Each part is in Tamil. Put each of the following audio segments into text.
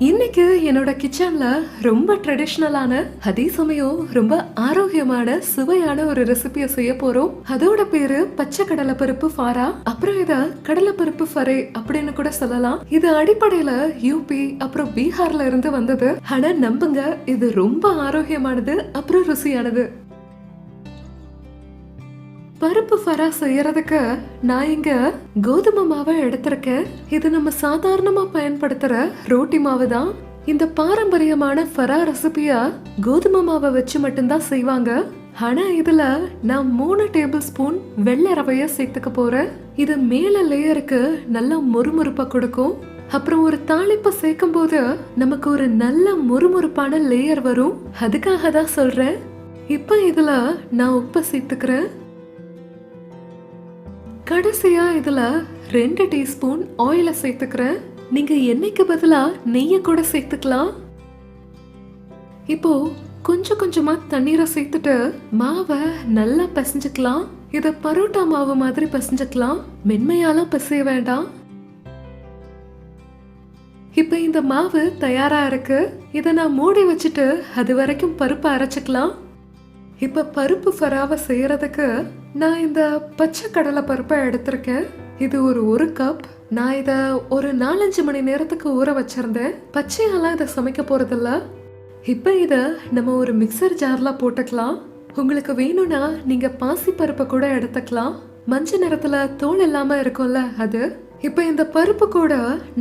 இன்னைக்கு என்னோட கிச்சன்ல ரொம்ப ட்ரெடிஷ்னலான அதே சமயம் ரொம்ப ஆரோக்கியமான சுவையான ஒரு ரெசிபியை செய்ய போறோம். அதோட பேரு பச்சை கடலை பருப்பு ஃபாரா. அப்புறம் இத கடலை பருப்பு ஃபரே அப்படின்னு கூட சொல்லலாம். இது அடிப்படையில யூபி அப்புறம் பீகார்ல இருந்து வந்தது. ஆனா நம்புங்க, இது ரொம்ப ஆரோக்கியமானது அப்புறம் ருசியானது. பருப்பு ஃபரா செய்யறதுக்கு நான் இங்க கோதுமை மாவை எடுத்திருக்கேன். இது நம்ம சாதாரணமா பயன்படுத்துற ரோட்டி மாவு தான். இந்த பாரம்பரியமான ஃபரா ரெசிபியா கோதுமை மாவை வச்சு மட்டும்தான் செய்வாங்க. ஆனா இதுல நான் 3 டேபிள் ஸ்பூன் வெள்ளை ரவைய சேர்த்துக்க போறேன். இது மேல லேயருக்கு நல்லா முறுமுறுப்பா கொடுக்கும். அப்புறம் ஒரு தாளிப்பு சேர்க்கும் போது நமக்கு ஒரு நல்ல முறுமுறுப்பான லேயர் வரும். அதுக்காக தான் சொல்றேன். இப்ப இதுல நான் உப்பு சேர்த்துக்கிறேன். கடைசியா இதுல 2 டீஸ்பூன் ஆயில சேர்த்துக்கிறேன். நீங்க எண்ணெய்க்கு பதிலா நெய்ய கூட சேர்த்துக்கலாம். இப்போ கொஞ்சம் கொஞ்சமா தண்ணீரை சேர்த்துட்டு மாவை நல்லா பிசைஞ்சுக்கலாம். இத பரோட்டா மாவு மாதிரி பிசைஞ்சுக்கலாம். மென்மையாலாம் பிசைய வேண்டாம். இப்ப இந்த மாவு தயாரா இருக்கு. இத நான் மூடி வச்சுட்டு அது வரைக்கும் பருப்பு அரைச்சுக்கலாம். இப்ப பருப்பு ஃபராவை செய்யறதுக்கு நான் இந்த பச்சை கடலை பருப்பை எடுத்திருக்கேன். இது ஒரு கப். நான் இத ஒரு 4-5 மணி நேரத்துக்கு ஊற வச்சிருந்தேன். பச்சையெல்லாம் இதை சமைக்க போறதில்ல. இப்ப இத நம்ம ஒரு மிக்சர் ஜார்ல போட்டுக்கலாம். உங்களுக்கு வேணும்னா நீங்க பாசி பருப்பை கூட எடுத்துக்கலாம். மஞ்சள் நிறத்துல தோல் இல்லாம இருக்கும்ல அது. இப்ப இந்த பருப்பு கூட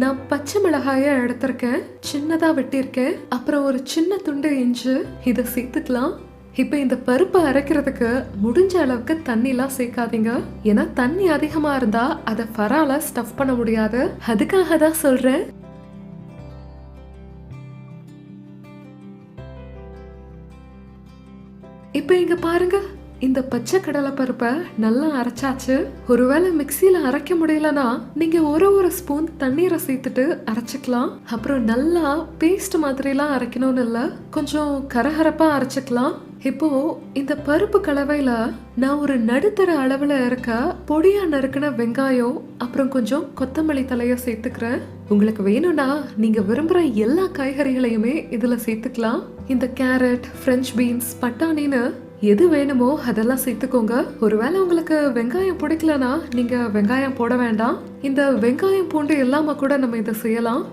நான் பச்சை மிளகாய எடுத்திருக்கேன். சின்னதா வெட்டியிருக்கேன். அப்புறம் ஒரு சின்ன துண்டு இஞ்சி இதை சேர்த்துக்கலாம். இப்ப இந்த பருப்பை அரைக்கிறதுக்கு முடிஞ்ச அளவுக்கு தண்ணி எல்லாம் சேர்க்காதீங்க. ஏன்னா தண்ணி அதிகமா இருந்தா அதை ஃபரால ஸ்டஃப் பண்ண முடியாது. அதுக்காக தான் சொல்றேன். இப்ப இங்க பாருங்க, இந்த பச்சை கடலை பருப்பை நல்லா அரைச்சாச்சு. ஒருவேளை மிக்சியில அரைக்க முடியலன்னா நீங்க ஒரு ஸ்பூன் தண்ணீரை சேர்த்துட்டு அரைச்சுக்கலாம். அப்புறம் நல்லா பேஸ்ட் மாதிரிலாம் அரைக்கணும்னு இல்ல, கொஞ்சம் கரகரப்பா அரைச்சுக்கலாம். இப்போ இந்த பருப்பு கலவையில நான் ஒரு நடுத்தர அளவுல இருக்க பொடியா நறுக்கின வெங்காயம் அப்புறம் கொஞ்சம் கொத்தமல்லி தலைய சேர்த்துக்கிறேன். உங்களுக்கு வேணும்னா நீங்க விரும்புற எல்லா காய்கறிகளையுமே இதுல சேர்த்துக்கலாம். இந்த கேரட், பிரெஞ்ச் பீன்ஸ், பட்டாணின்னு எது வேணுமோ அதெல்லாம் சேர்த்துக்கோங்க. ஒருவேளை உங்களுக்கு வெங்காயம் பிடிக்கலனா நீங்க வெங்காயம் போட வேண்டாம். இந்த வெங்காயம் பூண்டு இல்லாம கூட நம்ம இதை செய்யலாம்.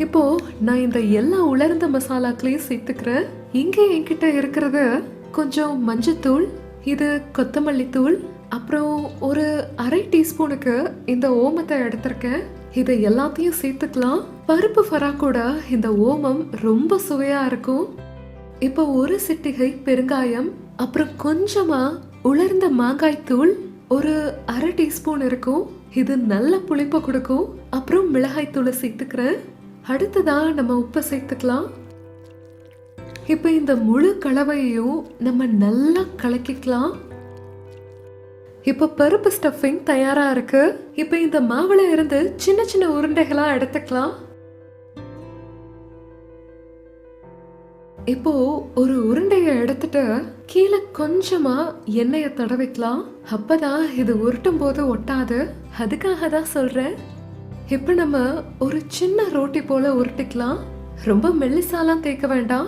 இப்போ நான் இந்த எல்லா உலர்ந்த மசாலாக்களையும் சேர்த்துக்கிறேன். இங்க என்கிட்ட இருக்கிறது கொஞ்சம் மஞ்சத்தூள், இது கொத்தமல்லி தூள், அப்புறம் ஒரு அரை டீஸ்பூனுக்கு இந்த ஓமத்தை எடுத்திருக்கேன். இதை எல்லாத்தையும் சேர்த்துக்கலாம். பருப்பு ஃபரா கூட இந்த ஓமம் ரொம்ப சுவையா இருக்கும். இப்போ ஒரு சிட்டிகை பெருங்காயம், அப்புறம் கொஞ்சமா உலர்ந்த மாங்காய் தூள் ஒரு அரை டீஸ்பூன் இருக்கும். இது நல்ல புளிப்பை கொடுக்கும். அப்புறம் மிளகாய் தூளை சேர்த்துக்கிறேன். அடுத்ததா நம்ம உப்பு சேர்த்துக்கலாம். இப்ப இந்த முழு கலவையையும் நம்ம நல்லா கலக்கிக்கலாம். இப்ப பருப்பு ஸ்டஃபிங் தயாரா இருக்கு. இப்ப இந்த மாவுல இருந்து சின்ன சின்ன உருண்டைகளா எடுத்துக்கலாம். இப்போ ஒரு உருண்டைய எடுத்துட்டு கீழே கொஞ்சமா எண்ணெய தடவிக்கலாம். அப்பதான் இது உருட்டும் போது ஒட்டாது. அதுக்காக தான் சொல்றேன். இப்ப நம்ம ஒரு சின்ன ரோட்டி போல உருட்டிக்கலாம். ரொம்ப மெல்லிசாலாம் தேய்க்க வேண்டாம்.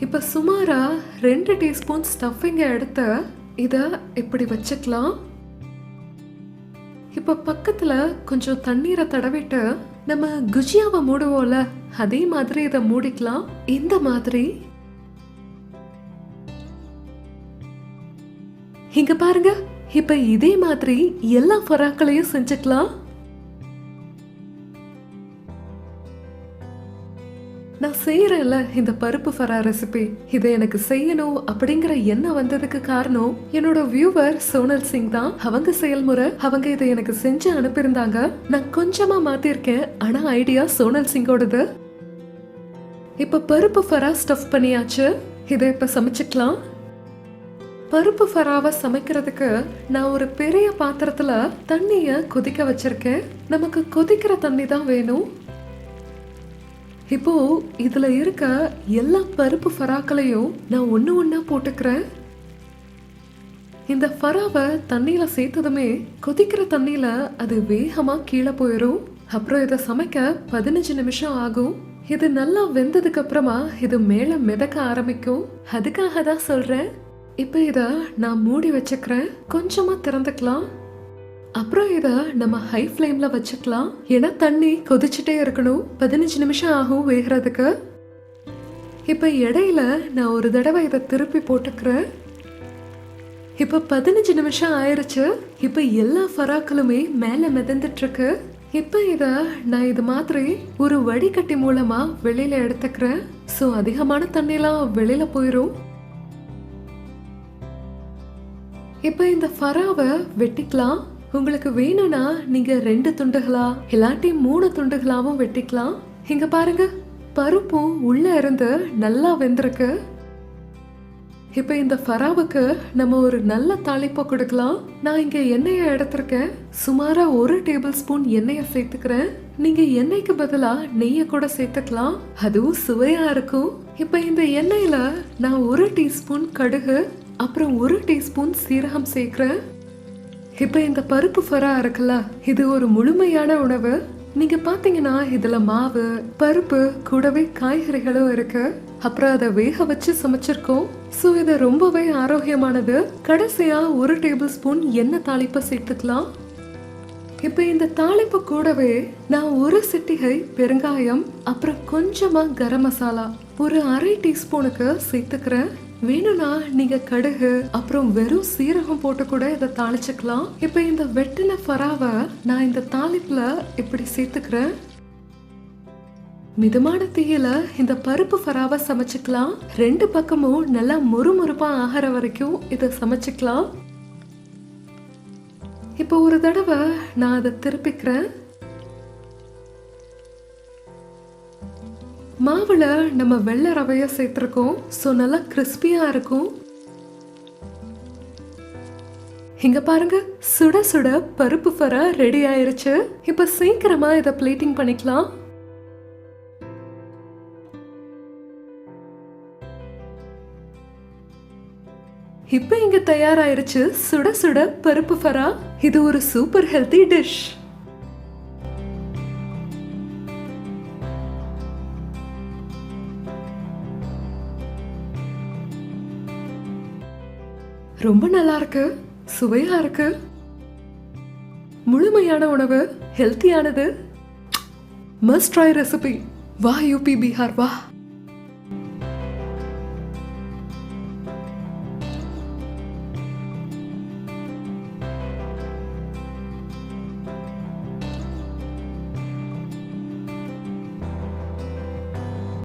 இப்ப சுமாரா 2 டீஸ்பூன் ஸ்டஃபிங்க எடுத்து இத இப்படி வச்சுக்கலாம். இப்ப பக்கத்துல கொஞ்சம் தண்ணீரை தடவிட்டு நம்ம குஜியாவை மூடுவோம்ல, அதே மாதிரி இதை மூடிக்கலாம். இந்த மாதிரி இங்க பாருங்க. இப்ப இதே மாதிரி எல்லா ஃபராக்களையும் செஞ்சுக்கலாம். நான் செய்யறேன்ல இந்த பருப்பு ஃபரா ரெசிபி, இதை எனக்கு செய்யணும் அப்படிங்கிற எண்ணம் வந்ததுக்கு காரணம் என்னோட வியூவர் சோனல் சிங் தான். அவங்க செயல்முறை, அவங்க இதை எனக்கு செஞ்சு அனுப்பியிருந்தாங்க. நான் கொஞ்சமா மாத்திருக்கேன். ஆனா ஐடியா சோனல் சிங்கோடது. இப்ப பருப்பு ஃபரா ஸ்டஃப் பண்ணியாச்சு. இதை இப்ப சமைச்சுக்கலாம். பருப்பு ஃபராவை சமைக்கிறதுக்கு நான் ஒரு பெரிய பாத்திரத்துல தண்ணிய கொதிக்க வச்சிருக்கேன். நமக்கு கொதிக்கிற தண்ணி தான் வேணும். இப்போ இதுல இருக்க எல்லா பருப்பு ஃபராக்களையும் நான் ஒண்ணா போட்டுக்கிறேன். இந்த ஃபராவை தண்ணியில சேர்த்ததுமே கொதிக்கிற தண்ணியில அது வேகமா கீழே போயிடும். அப்புறம் இதை சமைக்க 15 நிமிஷம் ஆகும். இது நல்லா வெந்ததுக்கு அப்புறமா இது மேல மிதக்க ஆரம்பிக்கும். அதுக்காக தான் சொல்றேன். இப்ப இத நான் மூடி வச்சுக்கிறேன். கொஞ்சமா திறந்துக்கலாம். அப்புறம் இத நம்ம ஹை ஃப்ளேம்ல வச்சுக்கலாம். ஏன்னா தண்ணி கொதிச்சுட்டே இருக்கணும். 15 நிமிஷம் ஆகும் வேகிறதுக்கு. இப்ப இடையில நான் ஒரு தடவை இதை திருப்பி போட்டுக்கிறேன். இப்ப 15 நிமிஷம் ஆயிருச்சு. இப்ப எல்லா ஃபராக்களுமே மேல மிதந்துட்டு இருக்கு. இப்ப இத நான் இது மாதிரி ஒரு வடிகட்டி மூலமா வெளியில எடுத்துக்கிறேன். சோ அதிகமான தண்ணிலாம் வெளியில போயிரும். இப்ப இந்த ஃபராவை வெட்டிக்கலாம். உங்களுக்கு வேணும்னா நீங்க 2 துண்டுகளா இல்லாட்டி 3 துண்டுகளாவும் வெட்டிக்கலாம். இங்க பாருங்க, பருப்பும் உள்ள இருந்து நல்லா வெந்திருக்கு. இப்ப இந்த ஃபராவுக்கு நம்ம ஒரு நல்ல தாளிப்பை கொடுக்கலாம். நான் இங்க எண்ணெயை எடுத்திருக்கேன். சுமாரா 1 டேபிள் ஸ்பூன் எண்ணெயை சேர்த்துக்கிறேன். நீங்க எண்ணெய்க்கு பதிலா நெய்யை கூட சேர்த்துக்கலாம். அதுவும் சுவையா இருக்கும். இப்ப இந்த எண்ணெயில நான் 1 டீஸ்பூன் கடுகு அப்புறம் 1 டீஸ்பூன் சீரகம் சேர்க்கிறேன். இப்ப இந்த பருப்பு ஃபரா இருக்குல்ல, இது ஒரு முழுமையான உணவு. நீங்க பாத்தீங்கன்னா இதுல மாவு, பருப்பு கூடவே காய்கறிகளும் இருக்கு. அப்புறம் அதை வேக வச்சு சமைச்சிருக்கோம். சோ இது ரொம்பவே ஆரோக்கியமானது. கடைசியா 1 டேபிள் ஸ்பூன் எண்ணெய் தாளிப்பை சேர்த்துக்கலாம். இப்ப இந்த தாளிப்பு கூடவே நான் 1 சிட்டிகை பெருங்காயம் அப்புறம் கொஞ்சமா கரம் மசாலா ஒரு 1/2 டீஸ்பூனுக்கு சேர்த்துக்கிறேன். வேணும்னா நீங்க கடுகு அப்புறம் வெறும் சீரகம் போட்டு கூட இதை தாளிச்சுக்கலாம். இப்ப இந்த வெட்டின ஃபராவை நான் இந்த தாளிப்புல இப்படி சேர்த்துக்கிறேன். மிதமான தீயில இந்த பருப்பு ஃபராவை சமைச்சுக்கலாம். 2 பக்கமும் நல்லா முறுமுறுப்பா ஆகிற வரைக்கும் இதை சமைச்சுக்கலாம். இப்போ ஒரு தடவை நான் அதை திருப்பிக்கிறேன். மாவுல நம்ம வெள்ளை ரவைய சேர்த்திருக்கோம். சோ நல்லா கிறிஸ்பியா இருக்கும். இங்க பாருங்க, சுட சுட பருப்பு ஃபரா ரெடி ஆயிருச்சு. இப்ப சீக்கிரமா இதை பிளேட்டிங் பண்ணிக்கலாம். இப்ப இங்க தயாராயிருச்சு சுட சுட பருப்பு ஃபரா. இது ஒரு சூப்பர் ஹெல்தி டிஷ். ரொம்ப நல்லா இருக்கு, சுவையா இருக்கு. முழுமையான உணவு, ஹெல்த்தியானது. Must try recipe. வா யூபி, பீகார் வா.